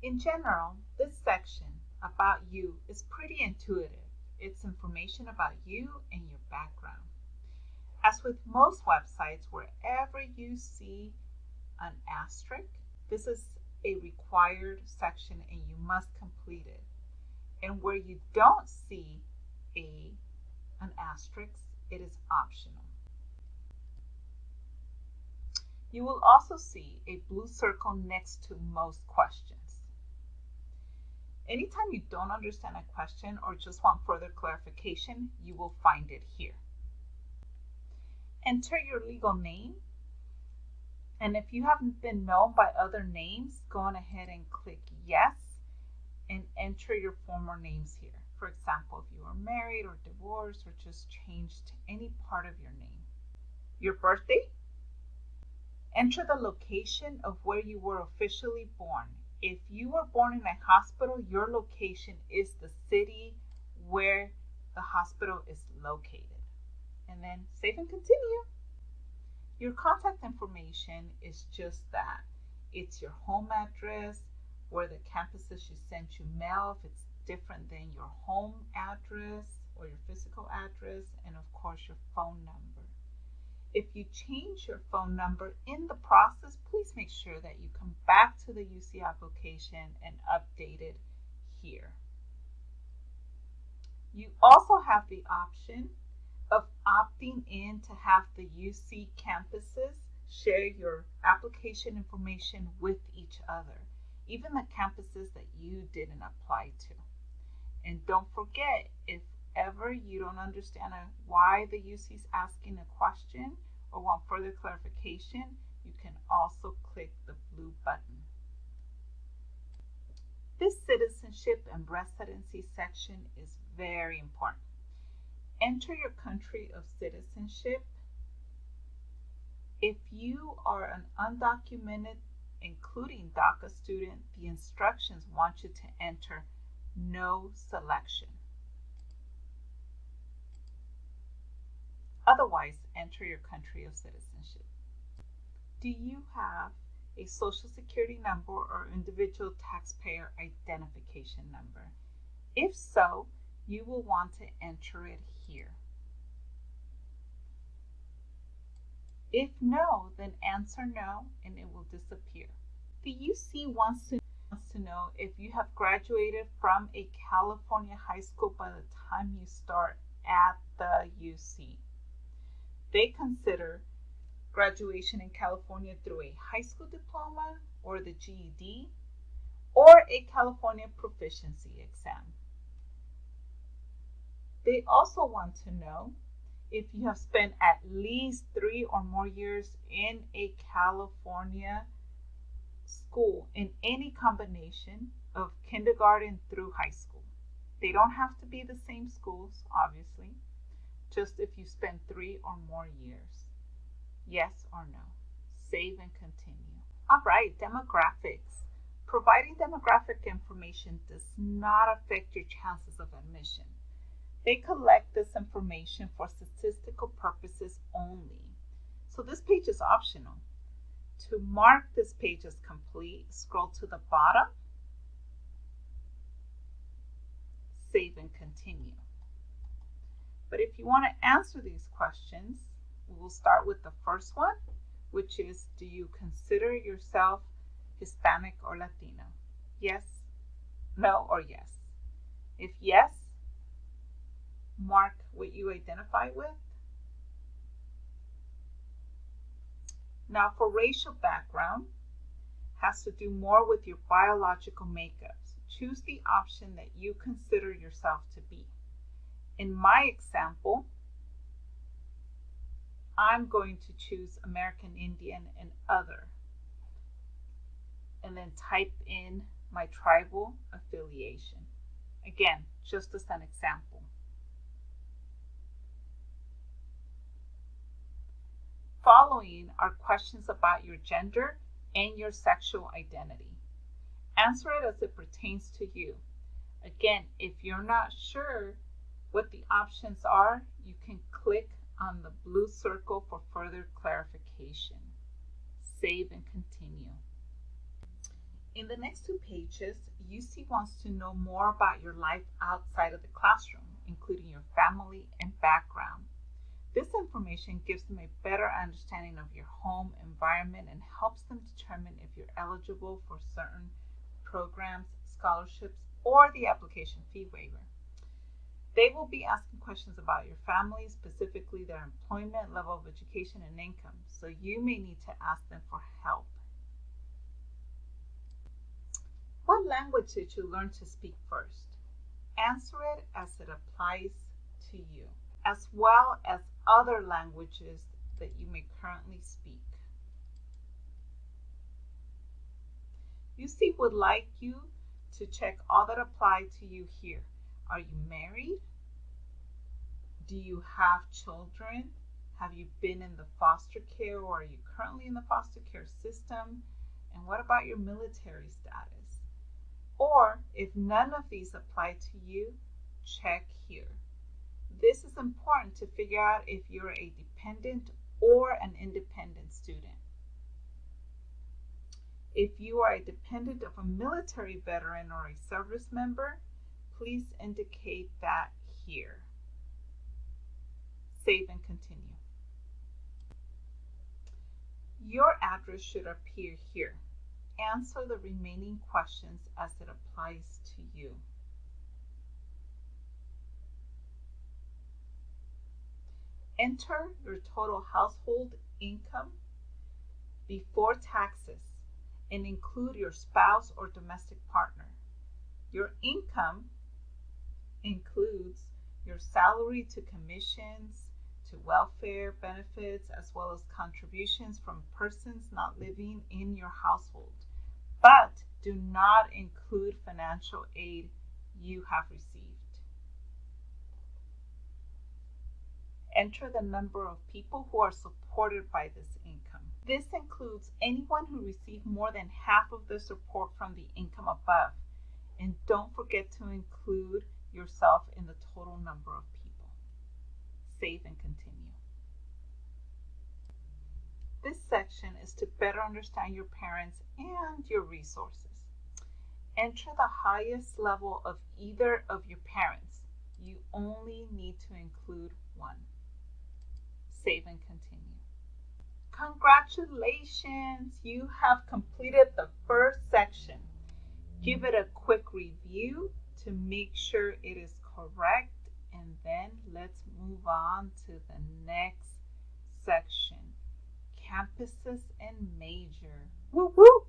In general, this section about you is pretty intuitive. It's information about you and your background. As with most websites, wherever you see an asterisk, this is a required section and you must complete it. And where you don't see an asterisk, it is optional. You will also see a blue circle next to most questions. Anytime you don't understand a question or just want further clarification, you will find it here. Enter your legal name, and if you haven't been known by other names, go on ahead and click yes and enter your former names here. For example, if you are married or divorced or just changed any part of your name. Your birthday, enter the location of where you were officially born. If you were born in a hospital, your location is the city where the hospital is located. And then save and continue. Your contact information is just that. It's your home address, where the campuses you sent you mail, if it's different than your home address or your physical address, and of course your phone number. If you change your phone number in the process, please make sure that you come back to the UC application and update it here. You also have the option of opting in to have the UC campuses share your application information with each other, even the campuses that you didn't apply to. And don't forget, if ever you don't understand why the UC is asking a question or want further clarification, you can also click the blue button. This citizenship and residency section is very important. Enter your country of citizenship. If you are an undocumented, including DACA student, the instructions want you to enter no selection. Otherwise, enter your country of citizenship. Do you have a social security number or individual taxpayer identification number? If so, you will want to enter it here. If no, then answer no and it will disappear. The UC wants to know if you have graduated from a California high school by the time you start at the UC. They consider graduation in California through a high school diploma or the GED or a California proficiency exam. They also want to know if you have spent at least 3 or more years in a California school in any combination of kindergarten through high school. They don't have to be the same schools, obviously, just if you spend 3 or more years. Yes or no. Save and continue. All right, demographics. Providing demographic information does not affect your chances of admission. They collect this information for statistical purposes only. So this page is optional. To mark this page as complete, scroll to the bottom, save and continue. But if you want to answer these questions, we will start with the first one, which is, do you consider yourself Hispanic or Latino? Yes, no, or yes. If yes, mark what you identify with. Now for racial background, has to do more with your biological makeups. Choose the option that you consider yourself to be. In my example, I'm going to choose American Indian and other, and then type in my tribal affiliation. Again, just as an example. Following are questions about your gender and your sexual identity. Answer it as it pertains to you. Again, if you're not sure what the options are, you can click on the blue circle for further clarification. Save and continue. In the next 2 pages, UC wants to know more about your life outside of the classroom, including your family and background. This information gives them a better understanding of your home environment and helps them determine if you're eligible for certain programs, scholarships, or the application fee waiver. They will be asking questions about your family, specifically their employment, level of education, and income, so you may need to ask them for help. What language did you learn to speak first? Answer it as it applies to you, as well as other languages that you may currently speak. UC would like you to check all that apply to you here. Are you married? Do you have children? Have you been in the foster care, or are you currently in the foster care system? And what about your military status? Or if none of these apply to you, check here. This is important to figure out if you're a dependent or an independent student. If you are a dependent of a military veteran or a service member, please indicate that here. Save and continue. Your address should appear here. Answer the remaining questions as it applies to you. Enter your total household income before taxes and include your spouse or domestic partner. Your income includes your salary to commissions, to welfare benefits, as well as contributions from persons not living in your household, but do not include financial aid you have received. Enter the number of people who are supported by this income. This includes anyone who received more than half of the support from the income above. And don't forget to include yourself in the total number of people. Save and continue. This section is to better understand your parents and your resources. Enter the highest level of either of your parents. You only need to include one. Save and continue. Congratulations! You have completed the first section. Give it a quick review to make sure it is correct, and then let's move on to the next section, campuses and major. Woo woo!